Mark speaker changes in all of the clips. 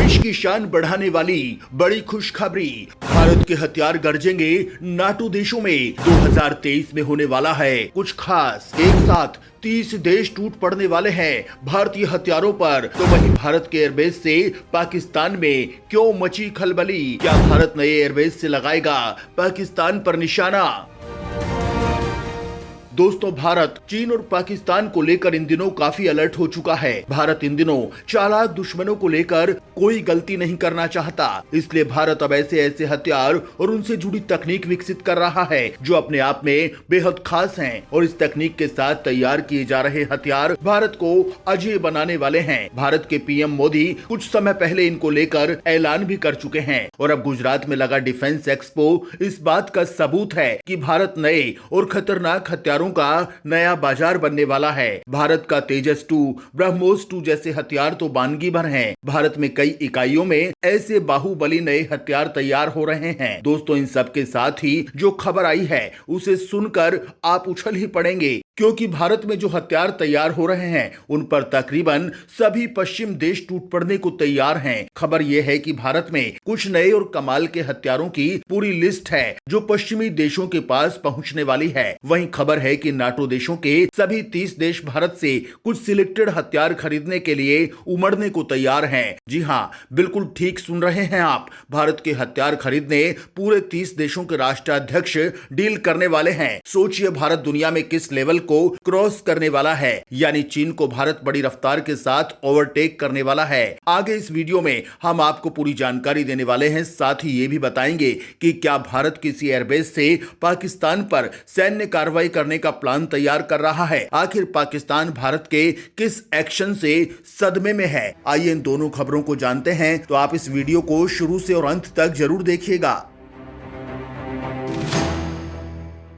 Speaker 1: देश की शान बढ़ाने वाली बड़ी खुशखबरी, भारत के हथियार गरजेंगे नाटो देशों में। 2023 में होने वाला है कुछ खास। एक साथ 30 देश टूट पड़ने वाले हैं भारतीय हथियारों पर। तो वहीं भारत के एयरबेस से पाकिस्तान में क्यों मची खलबली? क्या भारत नए एयरबेस से लगाएगा पाकिस्तान पर निशाना? दोस्तों, भारत चीन और पाकिस्तान को लेकर इन दिनों काफी अलर्ट हो चुका है। भारत इन दिनों चालाक दुश्मनों को लेकर कोई गलती नहीं करना चाहता, इसलिए भारत अब ऐसे हथियार और उनसे जुड़ी तकनीक विकसित कर रहा है जो अपने आप में बेहद खास हैं। और इस तकनीक के साथ तैयार किए जा रहे हथियार भारत को अजेय बनाने वाले हैं। भारत के पीएम मोदी कुछ समय पहले इनको लेकर ऐलान भी कर चुके हैं और अब गुजरात में लगा डिफेंस एक्सपो इस बात का सबूत है कि भारत नए और खतरनाक हथियारों का नया बाजार बनने वाला है। भारत का तेजस 2, ब्रह्मोस 2 जैसे हथियार तो बानगी भर हैं। भारत में कई इकाइयों में ऐसे बाहुबली नए हथियार तैयार हो रहे हैं। दोस्तों, इन सब के साथ ही जो खबर आई है उसे सुनकर आप उछल ही पड़ेंगे, क्योंकि भारत में जो हथियार तैयार हो रहे हैं उन पर तकरीबन सभी पश्चिम देश टूट पड़ने को तैयार हैं। खबर यह है कि भारत में कुछ नए और कमाल के हथियारों की पूरी लिस्ट है जो पश्चिमी देशों के पास पहुंचने वाली है। वहीं खबर है कि नाटो देशों के सभी 30 देश भारत से कुछ सिलेक्टेड हथियार खरीदने के लिए उमड़ने को तैयार हैं। जी हाँ, बिल्कुल ठीक सुन रहे हैं आप। भारत के हथियार खरीदने पूरे 30 देशों के राष्ट्राध्यक्ष डील करने वाले हैं। सोचिए, भारत दुनिया में किस लेवल को क्रॉस करने वाला है, यानी चीन को भारत बड़ी रफ्तार के साथ ओवरटेक करने वाला है। आगे इस वीडियो में हम आपको पूरी जानकारी देने वाले हैं। साथ ही ये भी बताएंगे कि क्या भारत किसी एयरबेस से पाकिस्तान पर सैन्य कार्रवाई करने का प्लान तैयार कर रहा है। आखिर पाकिस्तान भारत के किस एक्शन से सदमे में है? आइए इन दोनों खबरों को जानते हैं। तो आप इस वीडियो को शुरू से और अंत तक जरूर देखिएगा।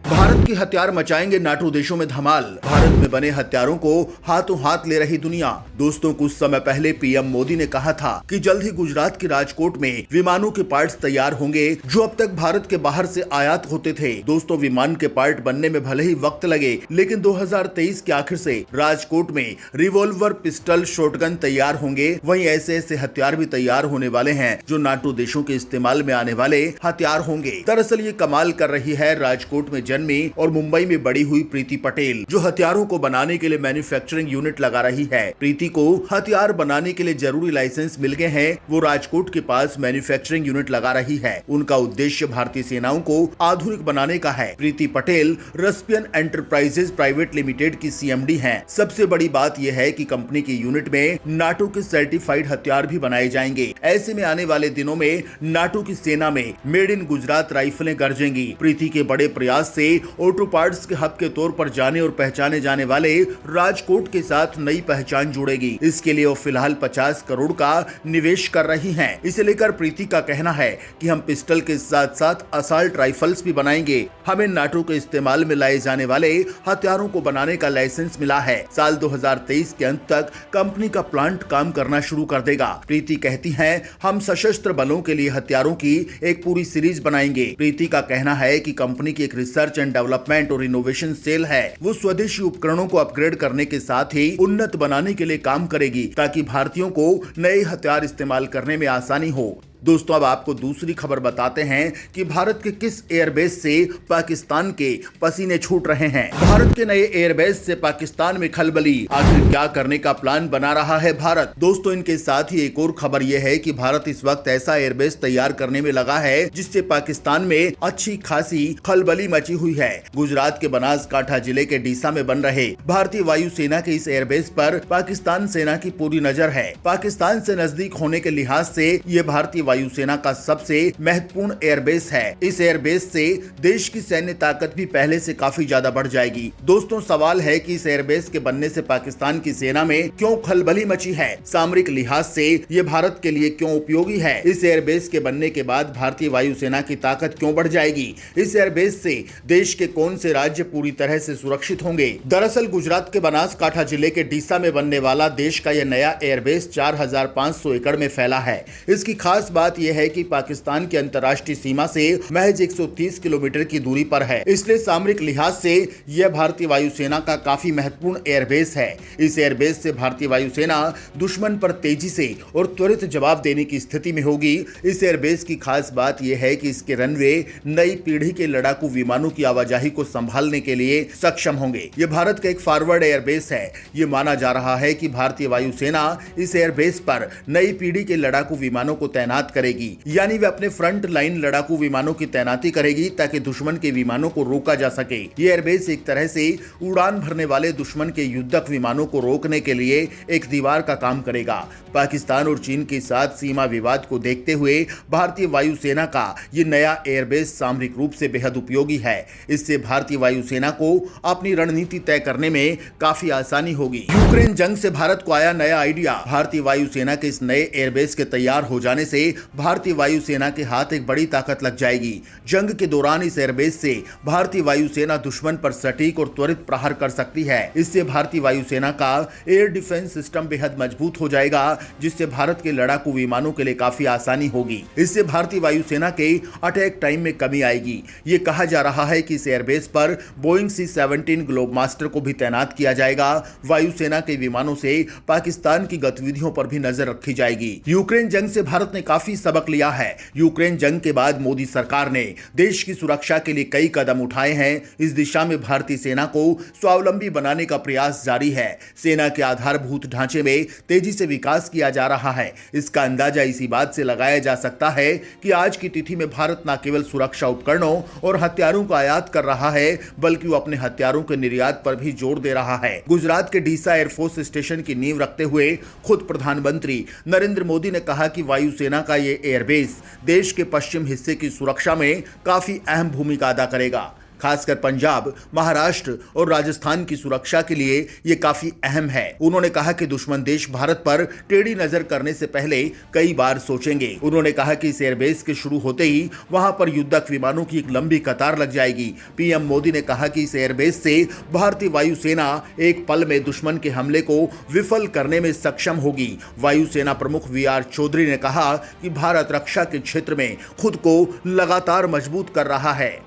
Speaker 1: भारत के हथियार मचाएंगे नाटो देशों में धमाल, भारत में बने हथियारों को हाथों हाथ ले रही दुनिया। दोस्तों, कुछ समय पहले पीएम मोदी ने कहा था कि जल्द ही गुजरात के राजकोट में विमानों के पार्ट्स तैयार होंगे जो अब तक भारत के बाहर से आयात होते थे। दोस्तों, विमान के पार्ट बनने में भले ही वक्त लगे, लेकिन 2023 के आखिर से राजकोट में रिवॉल्वर, पिस्टल, शॉटगन तैयार होंगे। वहीं ऐसे हथियार भी तैयार होने वाले हैं जो नाटो देशों के इस्तेमाल में आने वाले हथियार होंगे। दरअसल ये कमाल कर रही है राजकोट में जन्मी और मुंबई में बड़ी हुई प्रीति पटेल, जो हथियारों को बनाने के लिए मैन्युफैक्चरिंग यूनिट लगा रही है। प्रीति को हथियार बनाने के लिए जरूरी लाइसेंस मिल गए हैं। वो राजकोट के पास मैन्युफैक्चरिंग यूनिट लगा रही है। उनका उद्देश्य भारतीय सेनाओं को आधुनिक बनाने का है। प्रीति पटेल रस्पियन एंटरप्राइजेज प्राइवेट लिमिटेड की सीएमडी हैं। सबसे बड़ी बात यह है कि कंपनी की यूनिट में नाटो के सर्टिफाइड हथियार भी बनाए जाएंगे। ऐसे में आने वाले दिनों में नाटो की सेना में मेड इन गुजरात राइफलें गरजेंगी। प्रीति के बड़े प्रयास से ऑटो पार्ट्स के हब के तौर पर जाने और पहचाने जाने वाले राजकोट के साथ नई पहचान जुड़ेगी। इसके लिए वो फिलहाल 50 करोड़ का निवेश कर रही हैं। इसे लेकर प्रीति का कहना है कि हम पिस्टल के साथ साथ असॉल्ट राइफल्स भी बनाएंगे। हमें नाटो के इस्तेमाल में लाए जाने वाले हथियारों को बनाने का लाइसेंस मिला है। साल 2023 के अंत तक कंपनी का प्लांट काम करना शुरू कर देगा। प्रीति कहती हैं, हम सशस्त्र बलों के लिए हथियारों की एक पूरी सीरीज बनाएंगे। प्रीति का कहना है कि कंपनी की एक रिसर्च एंड डेवलपमेंट और इनोवेशन सेल है। वो स्वदेशी उपकरणों को अपग्रेड करने के साथ ही उन्नत बनाने के लिए काम करेगी ताकि भारतीयों को नए हथियार इस्तेमाल करने में आसानी हो। दोस्तों, अब आपको दूसरी खबर बताते हैं कि भारत के किस एयरबेस से पाकिस्तान के पसीने छूट रहे हैं। भारत के नए एयरबेस से पाकिस्तान में खलबली। आखिर क्या करने का प्लान बना रहा है भारत? दोस्तों, इनके साथ ही एक और खबर यह है कि भारत इस वक्त ऐसा एयरबेस तैयार करने में लगा है जिससे पाकिस्तान में अच्छी खासी खलबली मची हुई है। गुजरात के बनासकांठा जिले के डीसा में बन रहे भारतीय वायुसेना के इस एयरबेस पर पाकिस्तान सेना की पूरी नजर है। पाकिस्तान से नजदीक होने के लिहाज से ये भारतीय वायुसेना का सबसे महत्वपूर्ण एयरबेस है। इस एयरबेस से देश की सैन्य ताकत भी पहले से काफी ज्यादा बढ़ जाएगी। दोस्तों, सवाल है कि इस एयरबेस के बनने से पाकिस्तान की सेना में क्यों खलबली मची है? सामरिक लिहाज से ये भारत के लिए क्यों उपयोगी है? इस एयरबेस के बनने के बाद भारतीय वायुसेना की ताकत क्यों बढ़ जाएगी? इस एयरबेस से देश के कौन से राज्य पूरी तरह से सुरक्षित होंगे? दरअसल गुजरात के बनासकांठा जिले के डीसा में बनने वाला देश का यह नया एयरबेस 4500 एकड़ में फैला है। इसकी खास बात यह है कि पाकिस्तान की अंतर्राष्ट्रीय सीमा से महज 130 किलोमीटर की दूरी पर है, इसलिए सामरिक लिहाज से यह भारतीय वायुसेना का काफी महत्वपूर्ण एयरबेस है। इस एयरबेस से भारतीय वायुसेना दुश्मन पर तेजी से और त्वरित जवाब देने की स्थिति में होगी। इस एयरबेस की खास बात यह है कि इसके रनवे नई पीढ़ी के लड़ाकू विमानों की आवाजाही को संभालने के लिए सक्षम होंगे। यह भारत का एक फॉरवर्ड एयरबेस है। ये माना जा रहा है कि भारतीय वायुसेना इस एयरबेस पर नई पीढ़ी के लड़ाकू विमानों को तैनात करेगी, यानी वे अपने फ्रंट लाइन लड़ाकू विमानों की तैनाती करेगी ताकि दुश्मन के विमानों को रोका जा सके। ये एयरबेस एक तरह से उड़ान भरने वाले दुश्मन के युद्धक विमानों को रोकने के लिए एक दीवार का काम करेगा। पाकिस्तान और चीन के साथ सीमा विवाद को देखते हुए भारतीय वायुसेना का ये नया एयरबेस सामरिक रूप से बेहद उपयोगी है। इससे भारतीय वायुसेना को अपनी रणनीति तय करने में काफी आसानी होगी। यूक्रेन जंग से भारत को आया नया आइडिया। भारतीय वायुसेना के इस नए एयरबेस के तैयार हो जाने से भारतीय वायुसेना के हाथ एक बड़ी ताकत लग जाएगी। जंग के दौरान इस एयरबेस से भारतीय वायुसेना दुश्मन पर सटीक और त्वरित प्रहार कर सकती है। इससे भारतीय वायुसेना का एयर डिफेंस सिस्टम बेहद मजबूत हो जाएगा, जिससे भारत के लड़ाकू विमानों के लिए काफी आसानी होगी। इससे भारतीय वायुसेना के अटैक टाइम में कमी आएगी। ये कहा जा रहा है कि इस एयरबेस पर बोइंग C-17 ग्लोबमास्टर को भी तैनात किया जाएगा। वायुसेना के विमानों से पाकिस्तान की गतिविधियों पर भी नजर रखी जाएगी। यूक्रेन जंग से भारत ने काफी सबक लिया है। यूक्रेन जंग के बाद मोदी सरकार ने देश की सुरक्षा के लिए कई कदम उठाए हैं। इस दिशा में भारतीय सेना को स्वावलंबी बनाने का प्रयास जारी है। सेना के आधारभूत ढांचे में तेजी से विकास किया जा रहा है। इसका अंदाजा इसी बात से लगाया जा सकता है कि आज की तिथि में भारत न केवल सुरक्षा उपकरणों और हथियारों का आयात कर रहा है, बल्कि वो अपने हथियारों के निर्यात पर भी जोर दे रहा है। गुजरात के डीसा एयरफोर्स स्टेशन की नींव रखते हुए खुद प्रधानमंत्री नरेंद्र मोदी ने कहा कि वायुसेना का ये एयरबेस देश के पश्चिम हिस्से की सुरक्षा में काफी अहम भूमिका अदा करेगा। खासकर पंजाब, महाराष्ट्र और राजस्थान की सुरक्षा के लिए यह काफी अहम है। उन्होंने कहा कि दुश्मन देश भारत पर टेढ़ी नजर करने से पहले कई बार सोचेंगे। उन्होंने कहा कि इस एयरबेस के शुरू होते ही वहां पर युद्धक विमानों की एक लंबी कतार लग जाएगी। पीएम मोदी ने कहा कि इस एयरबेस से भारतीय वायुसेना एक पल में दुश्मन के हमले को विफल करने में सक्षम होगी। वायुसेना प्रमुख VR चौधरी ने कहा कि भारत रक्षा के क्षेत्र में खुद को लगातार मजबूत कर रहा है।